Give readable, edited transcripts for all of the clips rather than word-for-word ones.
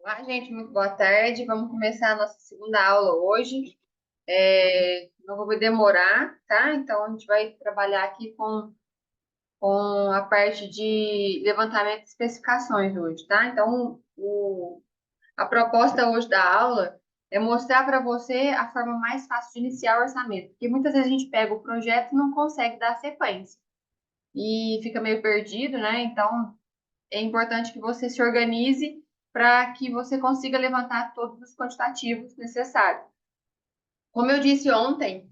Olá, gente, muito boa tarde. Vamos começar a nossa segunda aula hoje. Não vou demorar, tá? Então, a gente vai trabalhar aqui com a parte de levantamento de especificações hoje, tá? Então, a proposta hoje da aula é mostrar para você a forma mais fácil de iniciar o orçamento, porque muitas vezes a gente pega o projeto e não consegue dar sequência e fica meio perdido, né? Então, é importante que você se organize para que você consiga levantar todos os quantitativos necessários. Como eu disse ontem,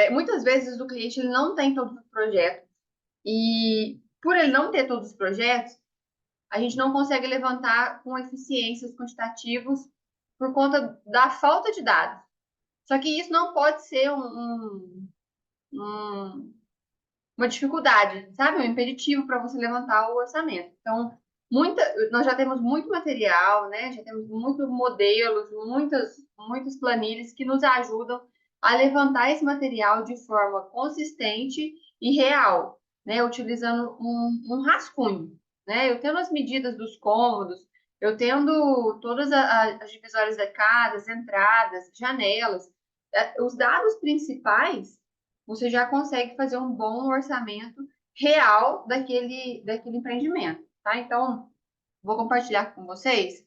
muitas vezes o cliente ele não tem todos os projetos e por ele não ter todos os projetos, a gente não consegue levantar com eficiência os quantitativos por conta da falta de dados. Só que isso não pode ser um, uma dificuldade, sabe? Um impeditivo para você levantar o orçamento. Então, nós já temos muito material, né? Já temos muitos modelos, muitas planilhas que nos ajudam a levantar esse material de forma consistente e real, né? Utilizando um rascunho, né? Eu tendo as medidas dos cômodos, eu tendo todas as divisórias da casa, as entradas, janelas, os dados principais você já consegue fazer um bom orçamento real daquele empreendimento, tá? Então, vou compartilhar com vocês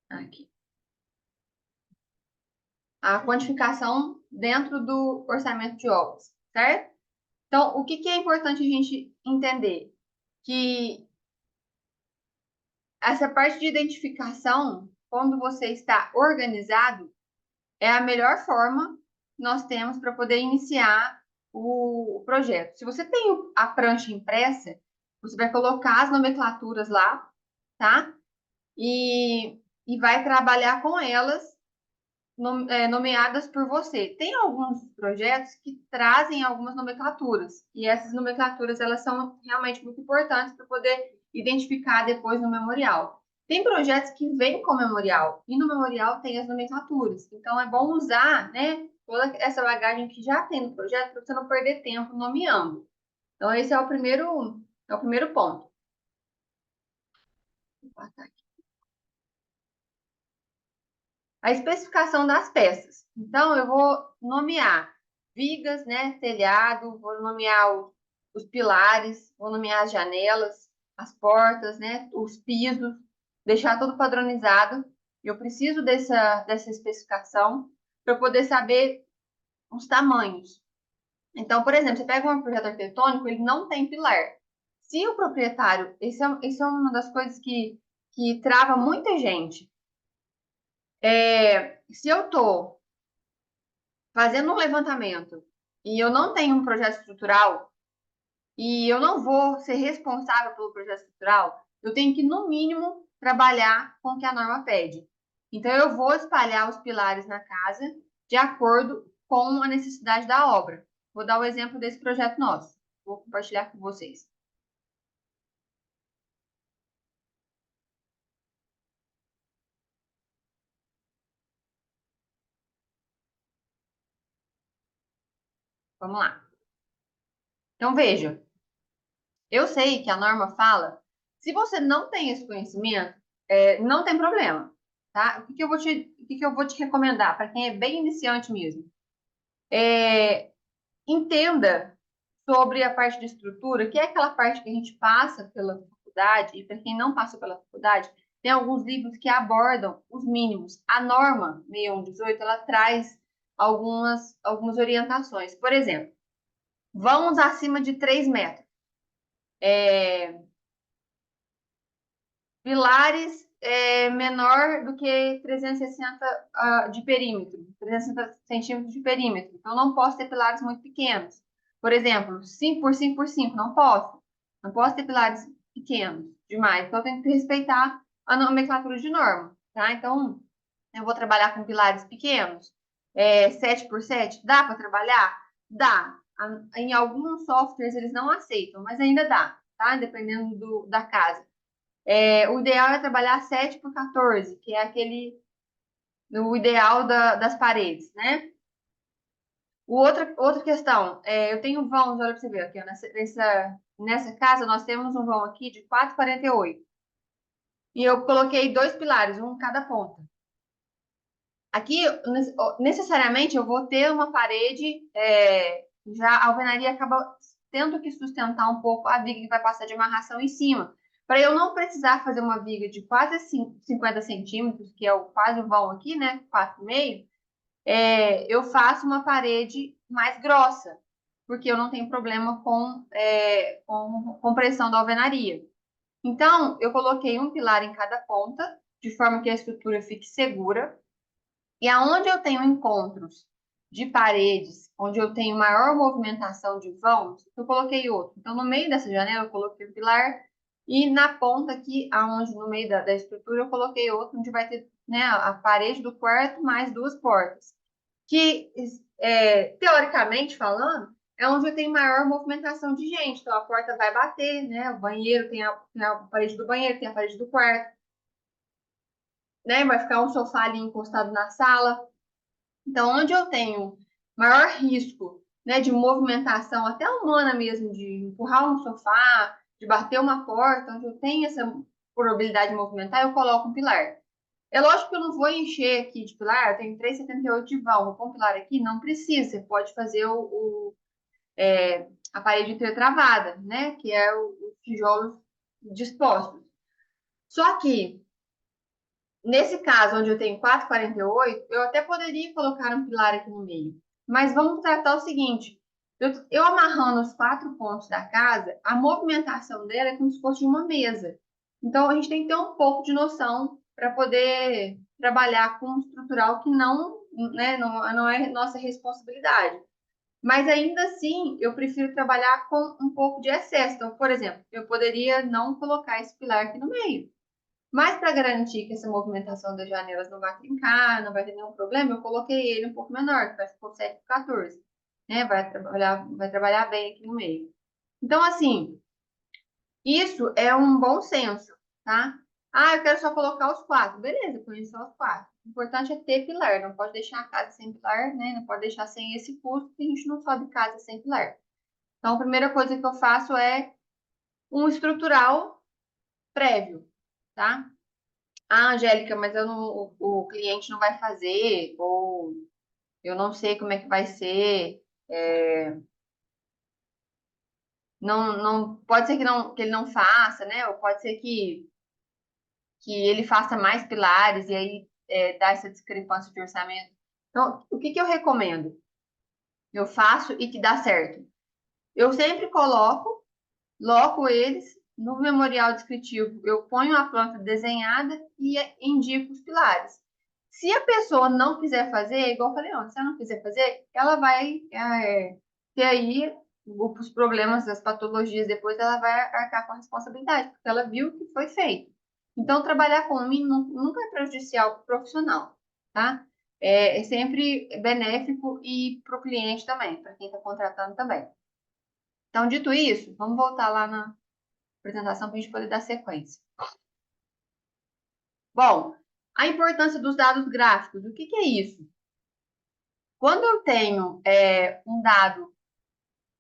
aqui a quantificação dentro do orçamento de obras, certo? Então, o que que é importante a gente entender? Que essa parte de identificação, quando você está organizado, é a melhor forma que nós temos para poder iniciar o projeto. Se você tem a prancha impressa, você vai colocar as nomenclaturas lá, tá? E vai trabalhar com elas nomeadas por você. Tem alguns projetos que trazem algumas nomenclaturas, e essas nomenclaturas elas são realmente muito importantes para poder identificar depois no memorial. Tem projetos que vêm com memorial, e no memorial tem as nomenclaturas. Então, é bom usar, né, toda essa bagagem que já tem no projeto para você não perder tempo nomeando. Então, esse é o primeiro ponto. A especificação das peças. Então, eu vou nomear vigas, né, telhado, vou nomear os pilares, vou nomear as janelas, as portas, né, os pisos, deixar tudo padronizado. Eu preciso dessa especificação para poder saber os tamanhos. Então, por exemplo, você pega um projeto arquitetônico, ele não tem pilar. Se o proprietário, isso é uma das coisas que trava muita gente. Se eu estou fazendo um levantamento e eu não tenho um projeto estrutural e eu não vou ser responsável pelo projeto estrutural, eu tenho que, no mínimo, trabalhar com o que a norma pede. Então, eu vou espalhar os pilares na casa de acordo com a necessidade da obra. Vou dar o exemplo desse projeto nosso. Vou compartilhar com vocês. Vamos lá. Então, veja. Eu sei que a norma fala, se você não tem esse conhecimento, não tem problema, tá? O que que eu vou te recomendar para quem é bem iniciante mesmo? É, entenda sobre a parte de estrutura, que é aquela parte que a gente passa pela faculdade, e para quem não passou pela faculdade, tem alguns livros que abordam os mínimos. A norma 6118, ela traz algumas orientações. Por exemplo, vamos acima de 3 metros. É, pilares menor do que 360 de perímetro, 360 centímetros de perímetro. Então, não posso ter pilares muito pequenos. Por exemplo, 5 por 5 por 5, não posso. Não posso ter pilares pequenos demais. Então, eu tenho que respeitar a nomenclatura de norma, tá? Então, eu vou trabalhar com pilares pequenos, 7 por 7, dá para trabalhar? Dá. Em alguns softwares eles não aceitam, mas ainda dá, tá? Dependendo da casa. O ideal é trabalhar 7 por 14, que é o ideal das paredes, né? Outra questão, eu tenho vãos, olha para você ver aqui, ó, nessa nessa casa nós temos um vão aqui de 4,48. E eu coloquei 2 pilares, um em cada ponta. Aqui, necessariamente, eu vou ter uma parede, já a alvenaria acaba tendo que sustentar um pouco a viga que vai passar de amarração em cima. Para eu não precisar fazer uma viga de quase 50 centímetros, que é quase o vão aqui, né? 4,5, eu faço uma parede mais grossa, porque eu não tenho problema com compressão da alvenaria. Então, eu coloquei um pilar em cada ponta, de forma que a estrutura fique segura. E aonde eu tenho encontros de paredes, onde eu tenho maior movimentação de vãos, eu coloquei outro. Então, no meio dessa janela, eu coloquei um pilar. E na ponta aqui, aonde no meio da estrutura, eu coloquei outro, onde vai ter, né, a parede do quarto mais 2 portas. Que, teoricamente falando, é onde eu tenho maior movimentação de gente. Então, a porta vai bater, né? O banheiro tem a parede do banheiro, tem a parede do quarto, né? Vai ficar um sofá ali encostado na sala. Então, onde eu tenho maior risco, né, de movimentação, até humana mesmo, de empurrar um sofá, de bater uma porta, onde eu tenho essa probabilidade de movimentar, eu coloco um pilar. É lógico que eu não vou encher aqui de pilar, eu tenho 3,78 de vão, vou pôr um pilar aqui? Não precisa, você pode fazer a parede travada, né, que é os tijolos dispostos. Só que nesse caso, onde eu tenho 4,48, eu até poderia colocar um pilar aqui no meio. Mas vamos tratar o seguinte: eu amarrando os 4 pontos da casa, a movimentação dela é como se fosse uma mesa. Então, a gente tem que ter um pouco de noção para poder trabalhar com um estrutural que não, né, não é nossa responsabilidade. Mas ainda assim, eu prefiro trabalhar com um pouco de excesso. Então, por exemplo, eu poderia não colocar esse pilar aqui no meio. Mas para garantir que essa movimentação das janelas não vai trincar, não vai ter nenhum problema, eu coloquei ele um pouco menor, que vai ficar 7,14, né? Vai trabalhar bem aqui no meio. Então, assim, isso é um bom senso, tá? Ah, eu quero só colocar os 4. Beleza, põe só os 4. O importante é ter pilar, não pode deixar a casa sem pilar, né? Não pode deixar sem esse custo, porque a gente não sobe casa sem pilar. Então, a primeira coisa que eu faço é um estrutural prévio, tá? Ah, Angélica, mas eu não, o cliente não vai fazer, ou eu não sei como é que vai ser. Não, pode ser que ele não faça, né? Ou pode ser que ele faça mais pilares e aí dá essa discrepância de orçamento. Então, o que que eu recomendo? Eu faço e que dá certo. Eu sempre loco eles no memorial descritivo. Eu ponho a planta desenhada e indico os pilares. Se a pessoa não quiser fazer, igual eu falei ontem, se ela não quiser fazer, ela vai ter aí os problemas, as patologias, depois ela vai arcar com a responsabilidade, porque ela viu que foi feito. Então, trabalhar com o mínimo nunca é prejudicial para o profissional, tá? É sempre benéfico e para o cliente também, para quem está contratando também. Então, dito isso, vamos voltar lá na apresentação para a gente poder dar sequência. Bom, a importância dos dados gráficos. O que que é isso? Quando eu tenho um dado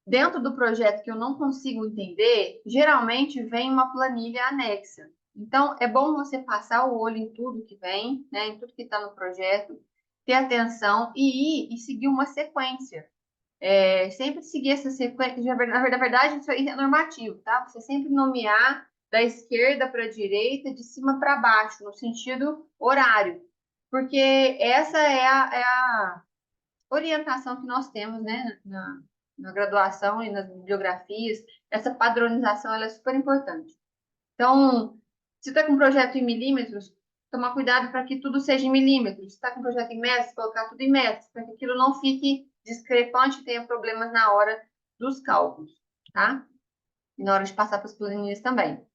dentro do projeto que eu não consigo entender, geralmente vem uma planilha anexa. Então, é bom você passar o olho em tudo que vem, né, em tudo que está no projeto, ter atenção e ir e seguir uma sequência. Sempre seguir essa sequência. Na verdade, isso aí é normativo, tá? Você sempre nomear da esquerda para a direita, de cima para baixo, no sentido horário. Porque essa é a orientação que nós temos, né, na graduação e nas bibliografias. Essa padronização ela é super importante. Então, se está com um projeto em milímetros, tomar cuidado para que tudo seja em milímetros. Se está com um projeto em metros, colocar tudo em metros, para que aquilo não fique discrepante e tenha problemas na hora dos cálculos, tá? E na hora de passar para as planilhas também.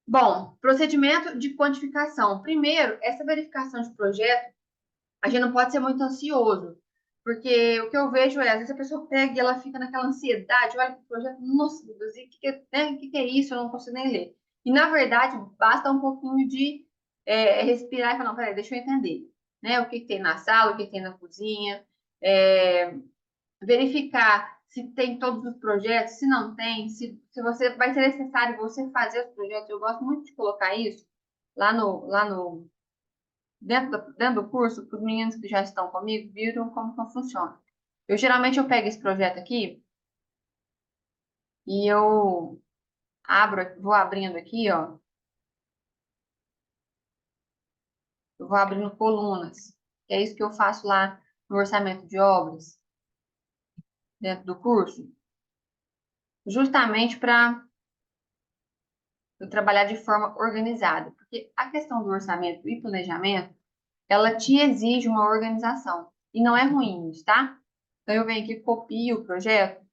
Bom, procedimento de quantificação. Primeiro, essa verificação de projeto, a gente não pode ser muito ansioso, porque o que eu vejo é, às vezes a pessoa pega e ela fica naquela ansiedade, olha para o projeto, nossa, meu Deus, e o que é isso? Eu não consigo nem ler. E, na verdade, basta um pouquinho de respirar e falar, não, peraí, deixa eu entender, né? O que que tem na sala, o que que tem na cozinha, é, verificar se tem todos os projetos, se não tem, se você vai ser necessário você fazer os projetos. Eu gosto muito de colocar isso lá no dentro do curso, para os meninos que já estão comigo viram como que funciona. Geralmente eu pego esse projeto aqui e eu vou abrindo aqui, ó, eu vou abrindo colunas, que é isso que eu faço lá no orçamento de obras, dentro do curso, justamente para eu trabalhar de forma organizada, porque a questão do orçamento e planejamento, ela te exige uma organização, e não é ruim isso, tá? Então eu venho aqui, copio o projeto,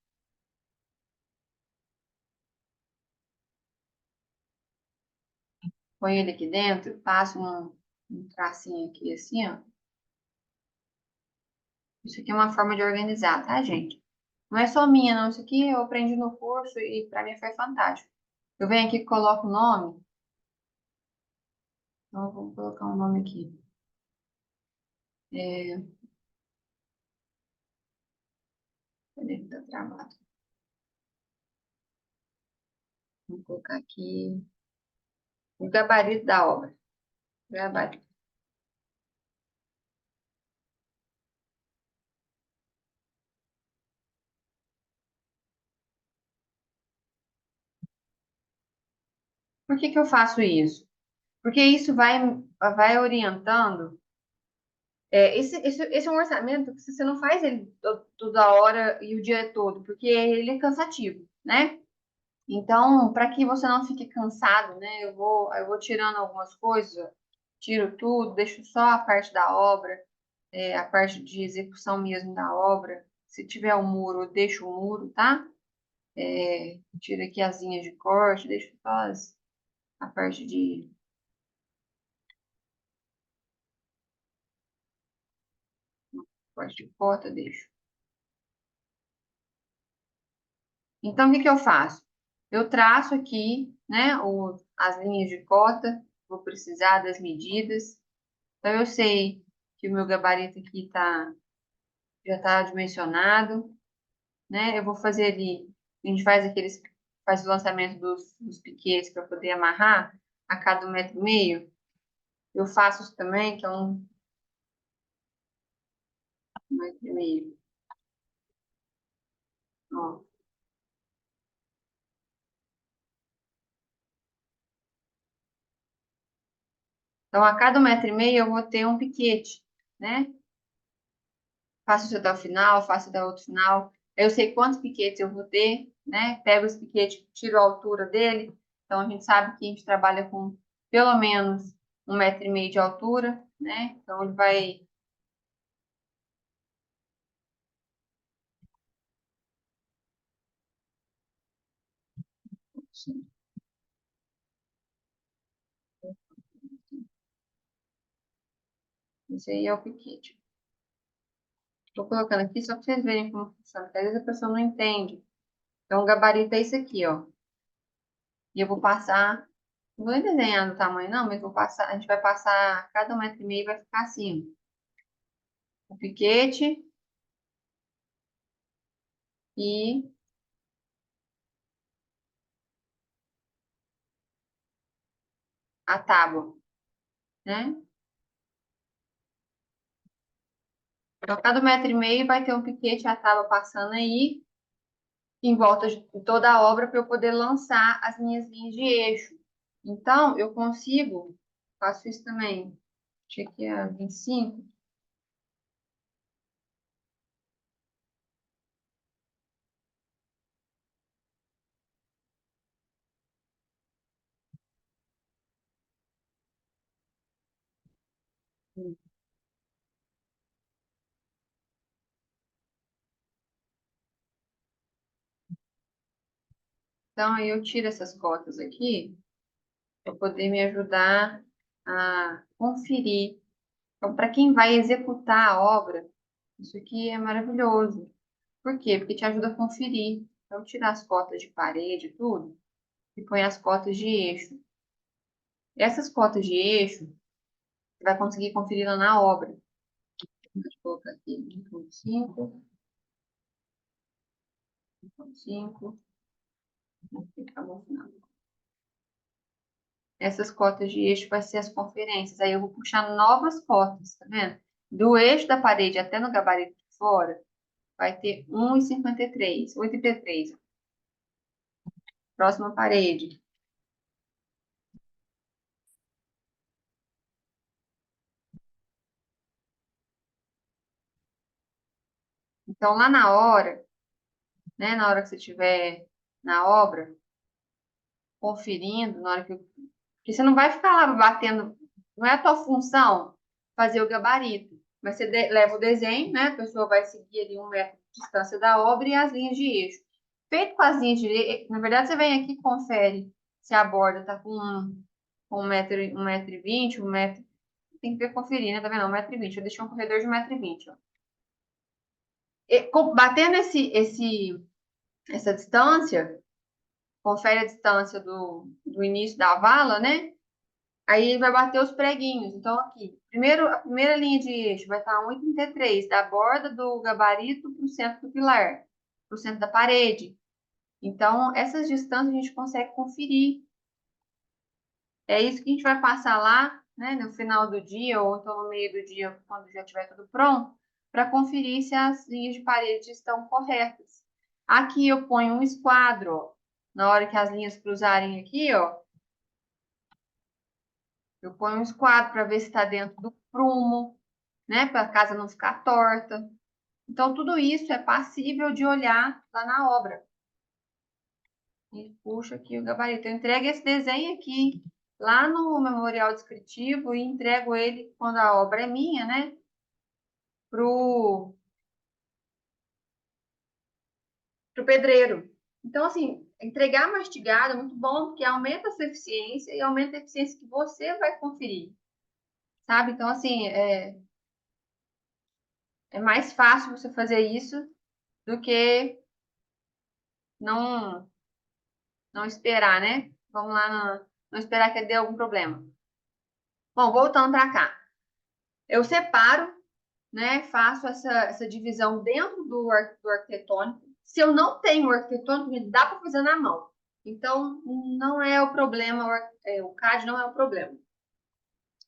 ponho ele aqui dentro, passo um tracinho aqui assim, ó. Isso aqui é uma forma de organizar, tá, gente? Não é só minha, não. Isso aqui eu aprendi no curso e para mim foi fantástico. Eu venho aqui e coloco o nome. Então, eu vou colocar um nome aqui. É, cadê que tá travado? Vou colocar aqui o gabarito da obra. Gabarito. Por que que eu faço isso? Porque isso vai orientando. Esse é um orçamento que você não faz ele toda hora e o dia todo, porque ele é cansativo, né? Então, para que você não fique cansado, né? Eu vou tirando algumas coisas, tiro tudo, deixo só a parte da obra, a parte de execução mesmo da obra. Se tiver um muro, eu deixo o muro, tá? Tiro aqui as linhas de corte, deixo só a parte de corte de cota, deixo. Então, o que que eu faço? Eu traço aqui, né, as linhas de cota, vou precisar das medidas. Então, eu sei que o meu gabarito aqui já está dimensionado, né? Eu vou fazer ali, a gente faz o lançamento dos piquetes para poder amarrar a cada 1,5 m. Eu faço isso também, que é 1,5 m. Ó. Então, a cada 1,5 m eu vou ter um piquete, né? Faço isso até o final, faço até o outro final. Eu sei quantos piquetes eu vou ter, né? Pego esse piquete, tiro a altura dele. Então, a gente sabe que a gente trabalha com pelo menos 1,5 m de altura, né? Então, ele vai. Esse aí é o piquete. Estou colocando aqui só para vocês verem como funciona, porque às vezes a pessoa não entende. Então, o gabarito é isso aqui, ó. E eu vou passar, não vou nem desenhar no tamanho, não, mas vou passar, a gente vai passar cada 1,5 m e vai ficar assim. O piquete e a tábua, né? Então, cada 1,5 m vai ter um piquete e a tábua passando aí, em volta de toda a obra, para eu poder lançar as minhas linhas de eixo. Então, eu consigo, faço isso também. Achei que é 25. Então, aí eu tiro essas cotas aqui para poder me ajudar a conferir. Então, para quem vai executar a obra, isso aqui é maravilhoso. Por quê? Porque te ajuda a conferir. Então, tirar as cotas de parede, tudo, e põe as cotas de eixo. Essas cotas de eixo, você vai conseguir conferir lá na obra. Deixa eu colocar aqui 1,5. 5, acabou o final. Essas cotas de eixo vai ser as conferências. Aí eu vou puxar novas cotas, tá vendo? Do eixo da parede até no gabarito de fora, vai ter 1,53, 1,33. Próxima parede. Então, lá na hora, né, na hora que você estiver na obra, conferindo, na hora que... Porque você não vai ficar lá batendo, não é a tua função fazer o gabarito, mas você leva o desenho, né, a pessoa vai seguir ali 1 metro de distância da obra e as linhas de eixo. Feito com as linhas de eixo, na verdade você vem aqui e confere se a borda está com 1,20 m, 1 metro, tem que ver conferir, né, tá vendo? 1,20 m, eu deixei um corredor de 1,20 m, ó. Batendo essa distância, confere a distância do início da vala, né? Aí vai bater os preguinhos. Então, aqui, a primeira linha de eixo vai estar 1,33 da borda do gabarito para o centro do pilar, para o centro da parede. Então, essas distâncias a gente consegue conferir. É isso que a gente vai passar lá, né, no final do dia, ou então no meio do dia, quando já estiver tudo pronto, para conferir se as linhas de parede estão corretas. Aqui eu ponho um esquadro, ó. Na hora que as linhas cruzarem aqui, ó, eu ponho um esquadro para ver se está dentro do prumo, né? Para a casa não ficar torta. Então, tudo isso é passível de olhar lá na obra. E puxa aqui o gabarito. Eu entrego esse desenho aqui lá no memorial descritivo e entrego ele, quando a obra é minha, né? Pro pedreiro. Então, assim, entregar mastigado é muito bom, porque aumenta a sua eficiência e aumenta a eficiência que você vai conferir, sabe? Então, assim, é mais fácil você fazer isso do que não, não esperar, né? Vamos lá, não esperar que dê algum problema. Bom, voltando para cá. Eu separo, né? Faço essa divisão dentro do arquitetônico. Se eu não tenho arquitetônico, dá para fazer na mão. Então, não é o problema, o CAD não é o problema.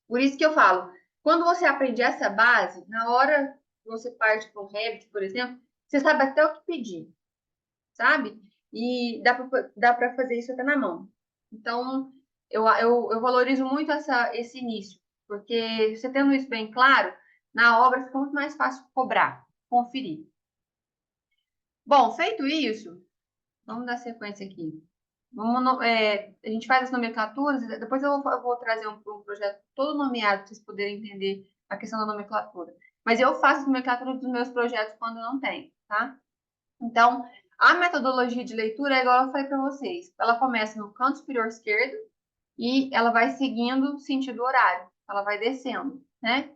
Por isso que eu falo, quando você aprende essa base, na hora que você parte para o Revit, por exemplo, você sabe até o que pedir, sabe? E dá para fazer isso até na mão. Então, eu valorizo muito esse início, porque você tendo isso bem claro, na obra fica muito mais fácil cobrar, conferir. Bom, feito isso, vamos dar sequência aqui. A gente faz as nomenclaturas, depois eu vou trazer um projeto todo nomeado para vocês poderem entender a questão da nomenclatura. Mas eu faço as nomenclaturas dos meus projetos quando não tem, tá? Então, a metodologia de leitura é igual eu falei para vocês. Ela começa no canto superior esquerdo e ela vai seguindo sentido horário. Ela vai descendo, né?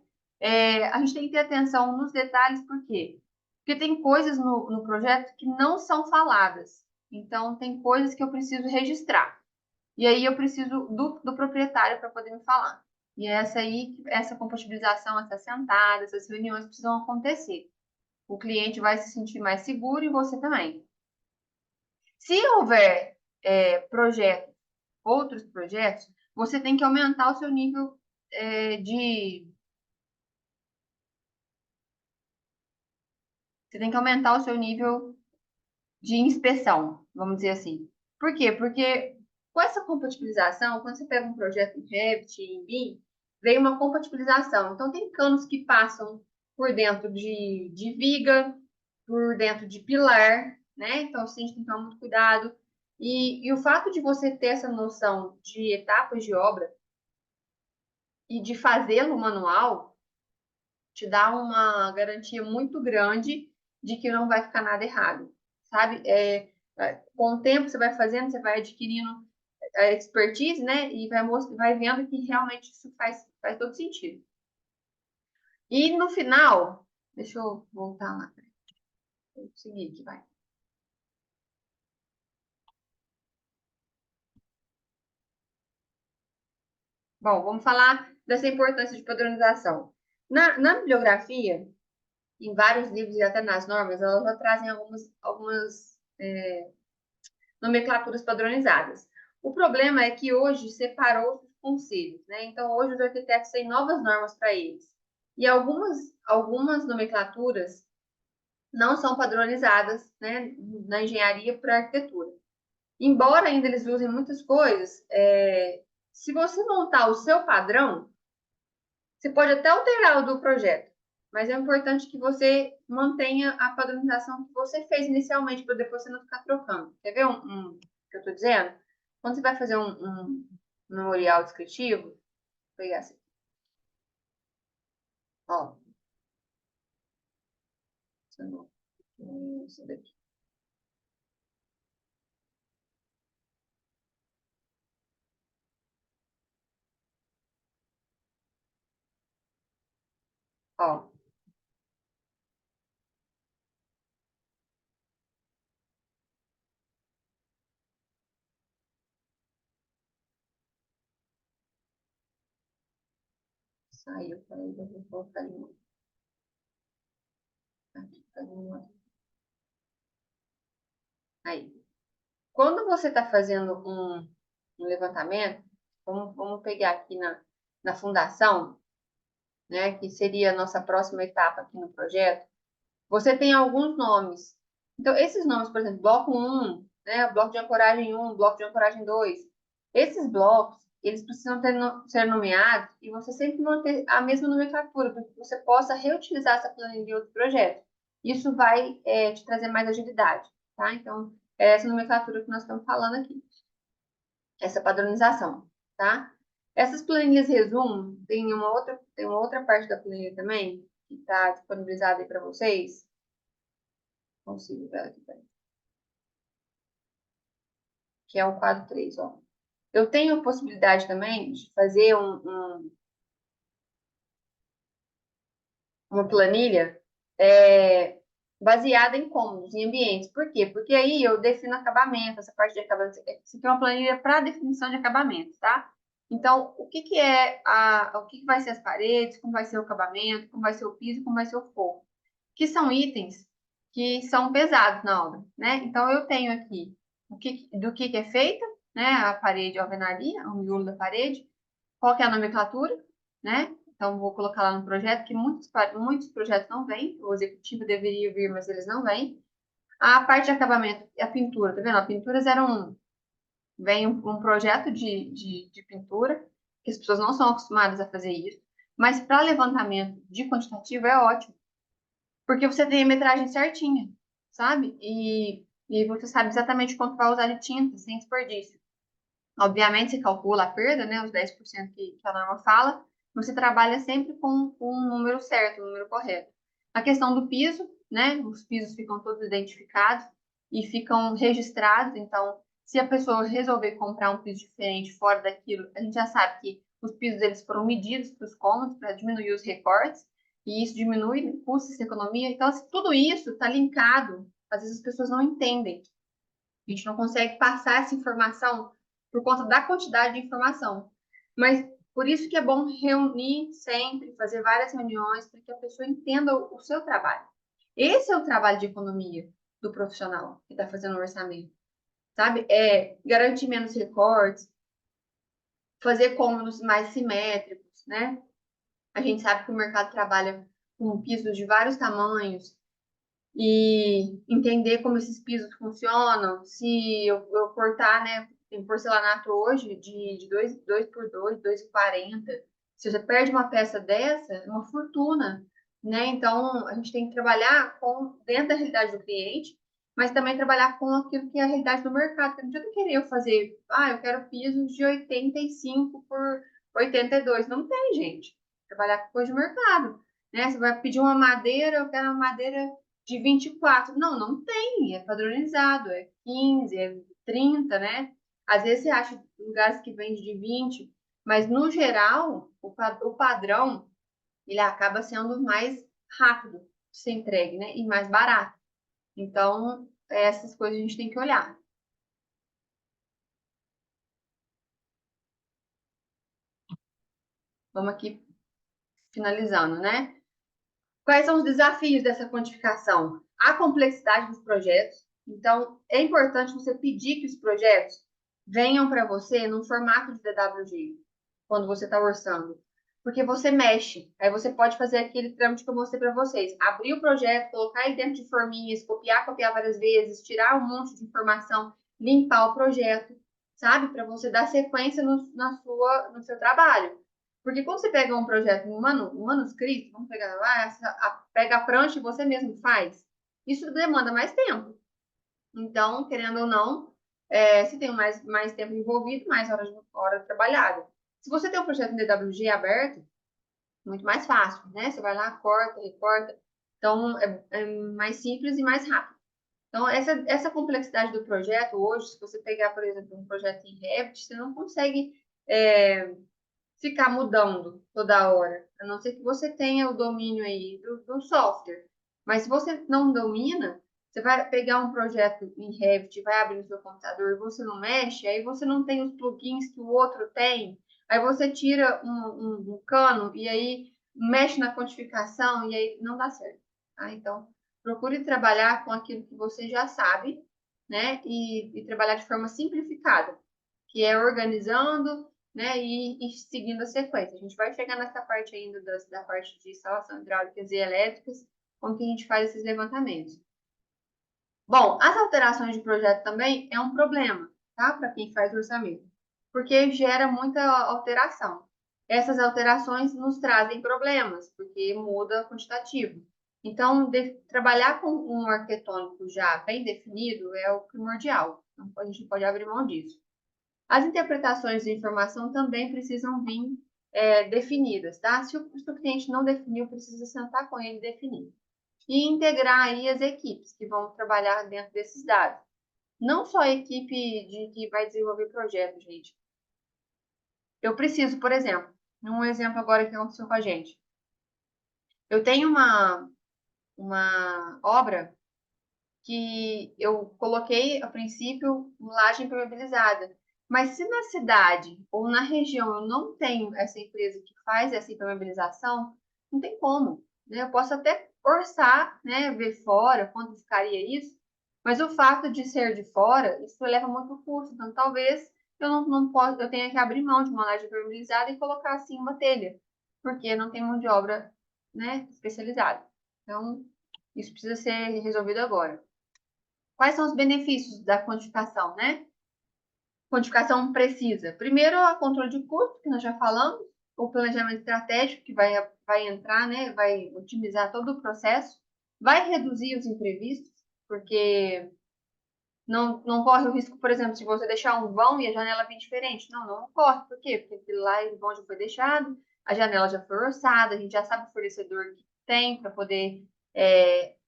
A gente tem que ter atenção nos detalhes, por quê? Porque tem coisas no projeto que não são faladas. Então, tem coisas que eu preciso registrar. E aí eu preciso do proprietário para poder me falar. E é essa compatibilização, essas sentadas, essas reuniões precisam acontecer. O cliente vai se sentir mais seguro e você também. Se houver projetos, outros projetos, você tem que aumentar o seu nível de. Você tem que aumentar o seu nível de inspeção, vamos dizer assim. Por quê? Porque com essa compatibilização, quando você pega um projeto em Revit, em BIM, vem uma compatibilização. Então, tem canos que passam por dentro de viga, por dentro de pilar, né? Então, assim, a gente tem que tomar muito cuidado. E o fato de você ter essa noção de etapas de obra e de fazê-lo manual te dá uma garantia muito grande de que não vai ficar nada errado, sabe? Com o tempo você vai fazendo, você vai adquirindo a expertise, né? E vai vendo que realmente isso faz todo sentido. E no final, deixa eu voltar lá. Vou seguir aqui, vai. Bom, vamos falar dessa importância de padronização. Na bibliografia, em vários livros e até nas normas, elas já trazem algumas nomenclaturas padronizadas. O problema é que hoje separou os conselhos, né? Então, hoje os arquitetos têm novas normas para eles. E algumas nomenclaturas não são padronizadas, né, na engenharia para arquitetura. Embora ainda eles usem muitas coisas, se você montar o seu padrão, você pode até alterar o do projeto, mas é importante que você mantenha a padronização que você fez inicialmente, para depois você não ficar trocando. Quer ver que eu estou dizendo? Quando você vai fazer um memorial descritivo, vou pegar assim, ó, isso daqui. Ó, saiu, peraí, eu vou colocar ali, aqui, aí. Quando você está fazendo um levantamento, vamos pegar aqui na fundação, né, que seria a nossa próxima etapa aqui no projeto, você tem alguns nomes. Então, esses nomes, por exemplo, bloco um, né, bloco de ancoragem um, bloco de ancoragem 2, esses blocos, eles precisam ser nomeados e você sempre manter a mesma nomenclatura, para que você possa reutilizar essa planilha em outro projeto. Isso vai te trazer mais agilidade, tá? Então, é essa nomenclatura que nós estamos falando aqui, essa padronização, tá? Essas planilhas resumo, tem uma outra parte da planilha também, que está disponibilizada aí para vocês. Consigo ver aqui, peraí. Que é o quadro 3, ó. Eu tenho a possibilidade também de fazer uma planilha baseada em cômodos, em ambientes. Por quê? Porque aí eu defino acabamento, essa parte de acabamento. Isso aqui é uma planilha para definição de acabamentos, tá? Então, o que vai ser as paredes, como vai ser o acabamento, como vai ser o piso, como vai ser o forro. Que são itens que são pesados na obra, né? Então, eu tenho aqui do que é feita, né? A parede, a alvenaria, o miolo da parede, qual que é a nomenclatura, né? Então, vou colocar lá no projeto, que muitos projetos não vêm, o executivo deveria vir, mas eles não vêm. A parte de acabamento, a pintura, tá vendo? A pintura 01, vem um projeto de pintura, que as pessoas não são acostumadas a fazer isso, mas para levantamento de quantitativo é ótimo, porque você tem a metragem certinha, sabe? E você sabe exatamente quanto vai usar de tinta, sem desperdício. Obviamente, você calcula a perda, né, os 10% que a norma fala, você trabalha sempre com um número certo, um número correto. A questão do piso, né, os pisos ficam todos identificados e ficam registrados, então, se a pessoa resolver comprar um piso diferente fora daquilo, a gente já sabe que os pisos eles foram medidos para os cômodos, para diminuir os recortes, e isso diminui custos e economia. Então, assim, tudo isso está linkado, às vezes as pessoas não entendem. A gente não consegue passar essa informação por conta da quantidade de informação. Mas por isso que é bom reunir sempre, fazer várias reuniões para que a pessoa entenda o seu trabalho. Esse é o trabalho de economia do profissional que está fazendo o orçamento, sabe? É garantir menos recortes, fazer cômodos mais simétricos, né? A gente sabe que o mercado trabalha com pisos de vários tamanhos, e entender como esses pisos funcionam. Se eu cortar, né, tem porcelanato hoje de 2 por 2,40. Se você perde uma peça dessa, é uma fortuna, né? Então, a gente tem que trabalhar dentro da realidade do cliente, mas também trabalhar com aquilo que é a realidade do mercado. Porque não adianta querer eu fazer, eu quero pisos de 85 por 82. Não tem, gente. Trabalhar com coisa de mercado, né? Você vai pedir uma madeira, eu quero uma madeira de 24. Não, não tem, é padronizado, é 15, é 30, né? Às vezes você acha lugares que vende de 20, mas no geral, o padrão, ele acaba sendo mais rápido de ser entregue, né? E mais barato. Então, essas coisas a gente tem que olhar. Vamos aqui finalizando, né? Quais são os desafios dessa quantificação? A complexidade dos projetos, Então, é importante você pedir que os projetos venham para você num formato de DWG, quando você está orçando. Porque você mexe, aí você pode fazer aquele trâmite que eu mostrei para vocês. Abrir o projeto, colocar ele dentro de forminhas, copiar várias vezes, tirar um monte de informação, limpar o projeto, sabe? Para você dar sequência no seu trabalho. Porque quando você pega um projeto, um manuscrito, vamos pegar lá, pega a prancha e você mesmo faz. Isso demanda mais tempo. Então, querendo ou não, se tem mais tempo envolvido, mais hora trabalhada. Se você tem um projeto em DWG aberto, muito mais fácil, né? Você vai lá, corta, recorta. Então, é mais simples e mais rápido. Então, essa complexidade do projeto hoje, se você pegar, por exemplo, um projeto em Revit, você não consegue ficar mudando toda hora, a não ser que você tenha o domínio aí do software. Mas se você não domina, você vai pegar um projeto em Revit, vai abrir no seu computador e você não mexe, aí você não tem os plugins que o outro tem, aí você tira um cano e aí mexe na quantificação e aí não dá certo. Tá? Então, procure trabalhar com aquilo que você já sabe, né? E trabalhar de forma simplificada, que é organizando, né, e seguindo a sequência. A gente vai chegar nessa parte ainda da parte de instalação hidráulicas e elétricas, como que a gente faz esses levantamentos. Bom, as alterações de projeto também é um problema, tá? Para quem faz orçamento, porque gera muita alteração. Essas alterações nos trazem problemas, porque muda quantitativo. Então, trabalhar com um arquitetônico já bem definido é o primordial. Então, a gente pode abrir mão disso. As interpretações de informação também precisam vir definidas, tá? Se o cliente não definiu, precisa sentar com ele e definir. E integrar aí as equipes que vão trabalhar dentro desses dados. Não só a equipe que vai desenvolver projeto, gente. Eu preciso, por exemplo, um exemplo agora que aconteceu com a gente. Eu tenho uma obra que eu coloquei, a princípio, laje impermeabilizada. Mas se na cidade ou na região eu não tenho essa empresa que faz essa impermeabilização, não tem como, né? Eu posso até orçar, né, ver fora quanto ficaria isso, mas o fato de ser de fora, isso leva muito custo. Então, talvez eu não possa, eu tenha que abrir mão de uma laje impermeabilizada e colocar assim uma telha, porque não tem mão de obra, né, especializada. Então, isso precisa ser resolvido agora. Quais são os benefícios da quantificação, né? Quantificação precisa. Primeiro, o controle de custo, que nós já falamos, o planejamento estratégico, que vai entrar, né? Vai otimizar todo o processo, vai reduzir os imprevistos, porque não corre o risco, por exemplo, se você deixar um vão e a janela vir diferente. Não corre. Por quê? Porque aquele lá, o vão já foi deixado, a janela já foi orçada, a gente já sabe o fornecedor que tem para poder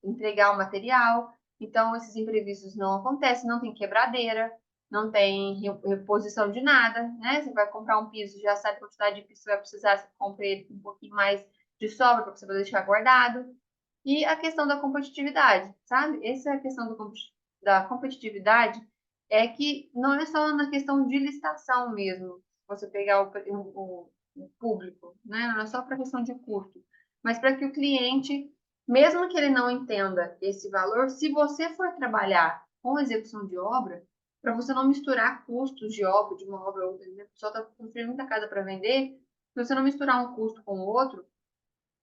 entregar o material. Então, esses imprevistos não acontecem, não tem quebradeira, não tem reposição de nada, né? Você vai comprar um piso, já sabe a quantidade de piso que você vai precisar, você compra ele com um pouquinho mais de sobra para você poder deixar guardado. E a questão da competitividade, sabe? Essa é a questão da competitividade, é que não é só na questão de licitação mesmo, você pegar o público, né? Não é só para questão de custo, mas para que o cliente, mesmo que ele não entenda esse valor, se você for trabalhar com execução de obra, para você não misturar custos de obra, de uma obra ou outra, né? A pessoa está construindo muita casa para vender, se você não misturar um custo com o outro,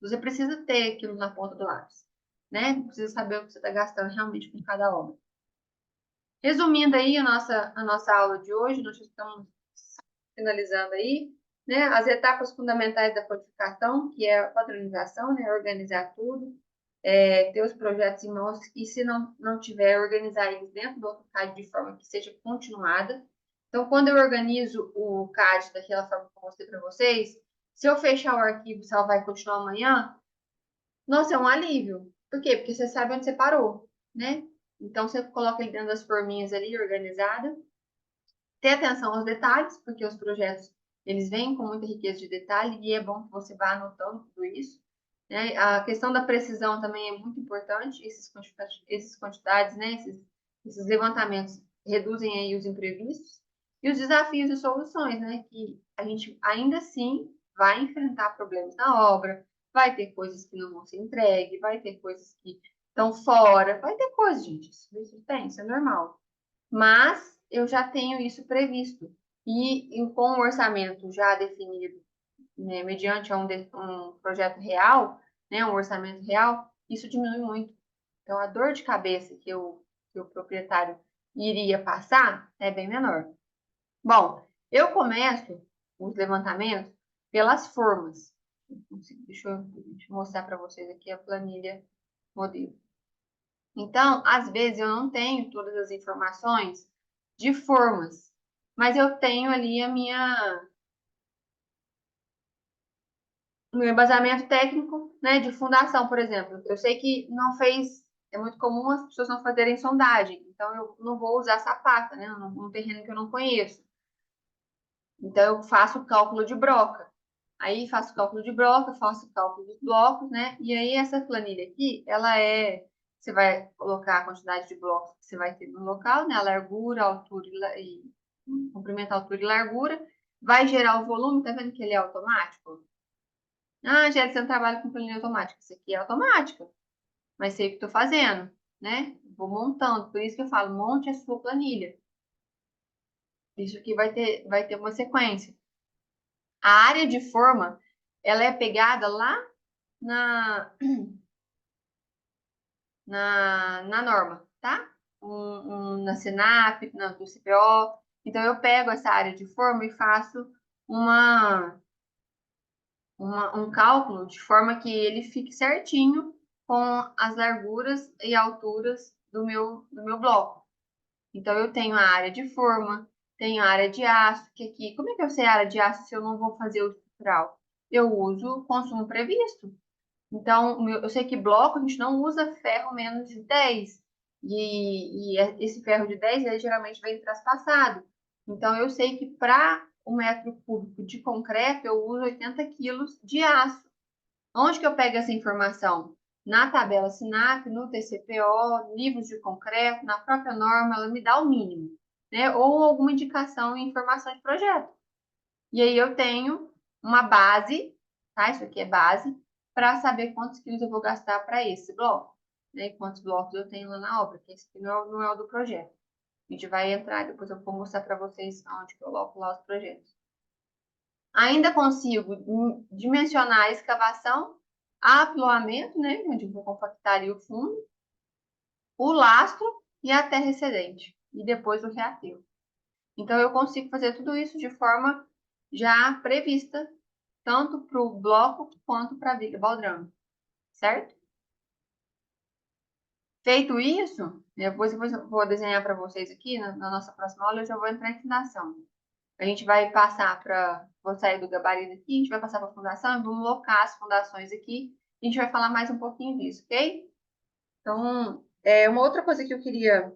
você precisa ter aquilo na ponta do lápis, né? Precisa saber o que você está gastando realmente com cada obra. Resumindo aí a nossa aula de hoje, nós estamos finalizando aí, né? As etapas fundamentais da codificação, que é a padronização, né? Organizar tudo, ter os projetos em mãos e, se não tiver, organizar eles dentro do AutoCAD de forma que seja continuada. Então, quando eu organizo o CAD daquela forma que eu mostrei para vocês, se eu fechar o arquivo, se ela vai continuar amanhã, nossa, é um alívio. Por quê? Porque você sabe onde você parou, né? Então, você coloca ele dentro das forminhas ali, organizada. Ter atenção aos detalhes, porque os projetos, eles vêm com muita riqueza de detalhe e é bom que você vá anotando tudo isso, né? A questão da precisão também é muito importante. Esses quantidades, né? Esses levantamentos reduzem aí os imprevistos. E os desafios e soluções, né? Que a gente ainda assim vai enfrentar problemas na obra, vai ter coisas que não vão ser entregues, vai ter coisas que estão fora. Vai ter coisa, gente. Isso tem, isso é normal. Mas eu já tenho isso previsto. E com o orçamento já definido, né, mediante um projeto real, né, um orçamento real, isso diminui muito. Então, a dor de cabeça que o proprietário iria passar é bem menor. Bom, eu começo os levantamentos pelas formas. Deixa eu mostrar para vocês aqui a planilha modelo. Então, às vezes eu não tenho todas as informações de formas, mas eu tenho ali o meu embasamento técnico, né, de fundação, por exemplo. Eu sei que não fez, é muito comum as pessoas não fazerem sondagem, então eu não vou usar sapata, né, num terreno que eu não conheço. Então eu faço o cálculo de broca. Aí faço o cálculo de broca, faço o cálculo dos blocos, né? E aí essa planilha aqui, você vai colocar a quantidade de blocos que você vai ter no local, né? A largura, a altura e comprimento, altura e largura. Vai gerar o volume, tá vendo que ele é automático? Ah, Jéssica, você não trabalha com planilha automática. Isso aqui é automática, mas sei o que estou fazendo, né? Vou montando, por isso que eu falo, monte a sua planilha. Isso aqui vai ter uma sequência. A área de forma, ela é pegada lá na, na norma, tá? Na SENAP, no CPO. Então, eu pego essa área de forma e faço uma, um cálculo de forma que ele fique certinho com as larguras e alturas do meu bloco. Então, eu tenho a área de forma, tenho a área de aço, que aqui, como é que eu sei a área de aço se eu não vou fazer o estrutural? Eu uso o consumo previsto. Então, eu sei que bloco a gente não usa ferro menos de 10. E esse ferro de 10 ele geralmente vem traspassado. Então, eu sei que para um metro cúbico de concreto, eu uso 80 quilos de aço. Onde que eu pego essa informação? Na tabela SINAP, no TCPO, livros de concreto, na própria norma, ela me dá o mínimo, né? Ou alguma indicação em informação de projeto. E aí eu tenho uma base, tá? Isso aqui é base, para saber quantos quilos eu vou gastar para esse bloco, né? E quantos blocos eu tenho lá na obra, que esse aqui não é o do projeto. A gente vai entrar, depois eu vou mostrar para vocês onde que eu coloco lá os projetos. Ainda consigo dimensionar a escavação, aploamento, né? Onde eu vou compactar ali o fundo, o lastro e a terra excedente. E depois o reaterro. Então, eu consigo fazer tudo isso de forma já prevista, tanto para o bloco quanto para a viga baldrame, certo? Feito isso, depois eu vou desenhar para vocês aqui, na nossa próxima aula, eu já vou entrar em fundação. A gente vai passar para, vou sair do gabarito aqui, a gente vai passar para a fundação, vamos locar as fundações aqui, a gente vai falar mais um pouquinho disso, ok? Então, uma outra coisa que eu queria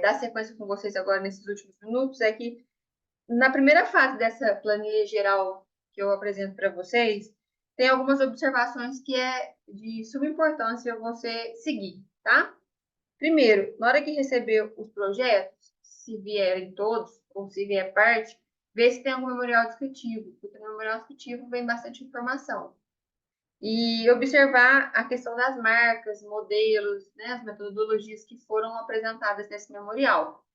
dar sequência com vocês agora nesses últimos minutos é que na primeira fase dessa planilha geral que eu apresento para vocês, tem algumas observações que é de suma importância você seguir, tá? Primeiro, na hora que receber os projetos, se vierem todos ou se vier parte, ver se tem algum memorial descritivo, porque no memorial descritivo vem bastante informação. E observar a questão das marcas, modelos, né, as metodologias que foram apresentadas nesse memorial.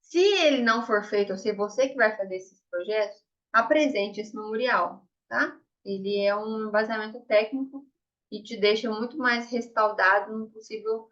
Se ele não for feito, ou se você que vai fazer esses projetos, apresente esse memorial, tá? Ele é um embasamento técnico e te deixa muito mais respaldado numa possível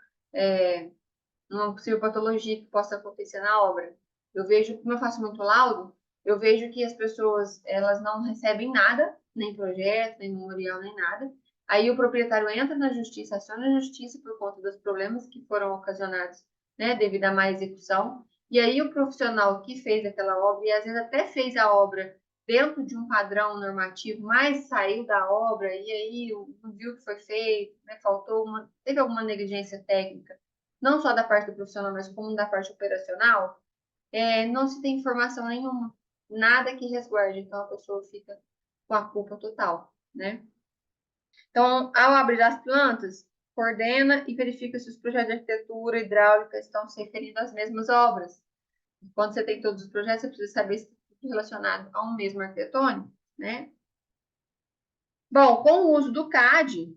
patologia que possa acontecer na obra. Eu vejo, como eu faço muito laudo, eu vejo que as pessoas, elas não recebem nada, nem projeto, nem memorial, nem nada. Aí o proprietário entra na justiça, aciona a justiça por conta dos problemas que foram ocasionados, né, devido à má execução. E aí o profissional que fez aquela obra, e às vezes até fez a obra dentro de um padrão normativo, mas saiu da obra e aí não viu o que foi feito, né, teve alguma negligência técnica, não só da parte do profissional, mas como da parte operacional, não se tem informação nenhuma, nada que resguarde, então a pessoa fica com a culpa total, né? Então, ao abrir as plantas, coordena e verifica se os projetos de arquitetura hidráulica estão se referindo às mesmas obras. Quando você tem todos os projetos, você precisa saber se está tudo relacionado a um mesmo arquitetônico, né? Bom, com o uso do CAD,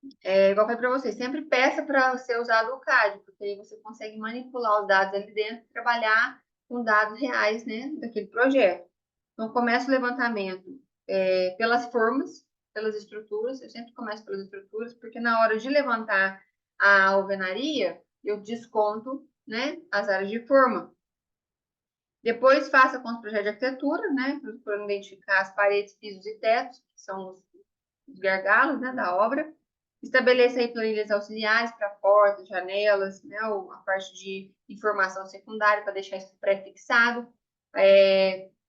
Igual eu falei para você, sempre peça para ser usado o CAD, porque aí você consegue manipular os dados ali dentro e trabalhar com dados reais, né, daquele projeto. Então, começa o levantamento pelas formas, pelas estruturas. Eu sempre começo pelas estruturas, porque na hora de levantar a alvenaria, eu desconto, né, as áreas de forma. Depois, faça com os projetos de arquitetura, né, procurando identificar as paredes, pisos e tetos, que são os gargalos, né, da obra. Estabeleça aí planilhas auxiliares para portas, janelas, né, a parte de informação secundária para deixar isso pré-fixado.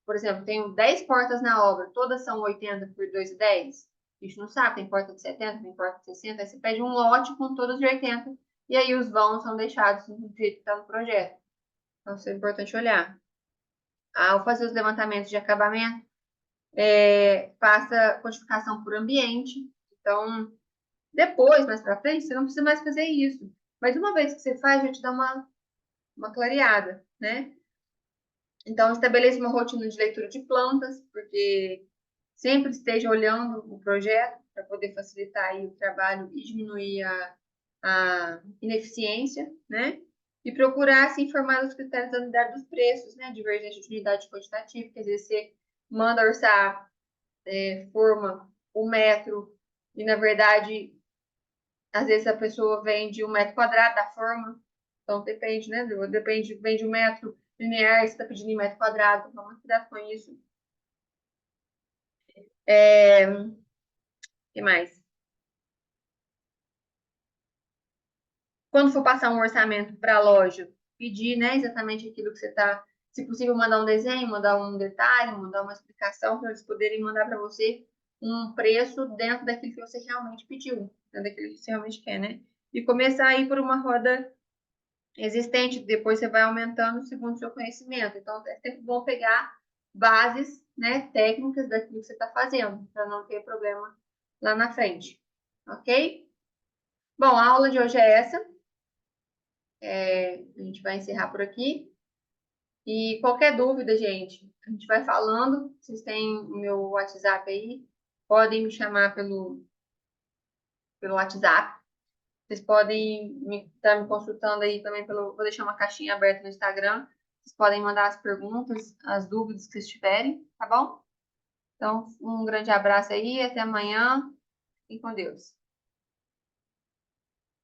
Por exemplo, tenho 10 portas na obra, todas são 80 por 2,10. A gente não sabe, tem porta de 70, tem porta de 60, aí você pede um lote com todas de 80, e aí os vãos são deixados do jeito que está no projeto. Então, isso é importante olhar. Ao fazer os levantamentos de acabamento, faça codificação por ambiente. Então, depois, mais para frente, você não precisa mais fazer isso. Mas uma vez que você faz, já te dá uma clareada, né? Então, estabeleça uma rotina de leitura de plantas, porque sempre esteja olhando o projeto para poder facilitar aí o trabalho e diminuir a ineficiência, né? E procurar se informar dos critérios da unidade dos preços, né? Divergência de unidade quantitativa, que às vezes você manda orçar forma o metro e, na verdade, às vezes a pessoa vende 1 metro quadrado da forma, então depende, né? Depende, vende 1 metro linear, você está pedindo em metro quadrado, então toma cuidado com isso. O que mais? Quando for passar um orçamento para a loja, pedir, né, exatamente aquilo que você está, se possível, mandar um desenho, mandar um detalhe, mandar uma explicação para eles poderem mandar para você um preço dentro daquilo que você realmente pediu, dentro daquilo que você realmente quer, né? E começar aí por uma roda existente, depois você vai aumentando segundo o seu conhecimento. Então, é sempre bom pegar bases, né, técnicas daquilo que você está fazendo, para não ter problema lá na frente, ok? Bom, a aula de hoje é essa. A gente vai encerrar por aqui. E qualquer dúvida, gente, a gente vai falando. Vocês têm o meu WhatsApp aí, podem me chamar pelo WhatsApp. Vocês podem estar me consultando aí também vou deixar uma caixinha aberta no Instagram. Vocês podem mandar as perguntas, as dúvidas que vocês tiverem, tá bom? Então, um grande abraço aí, até amanhã. Fiquem com Deus.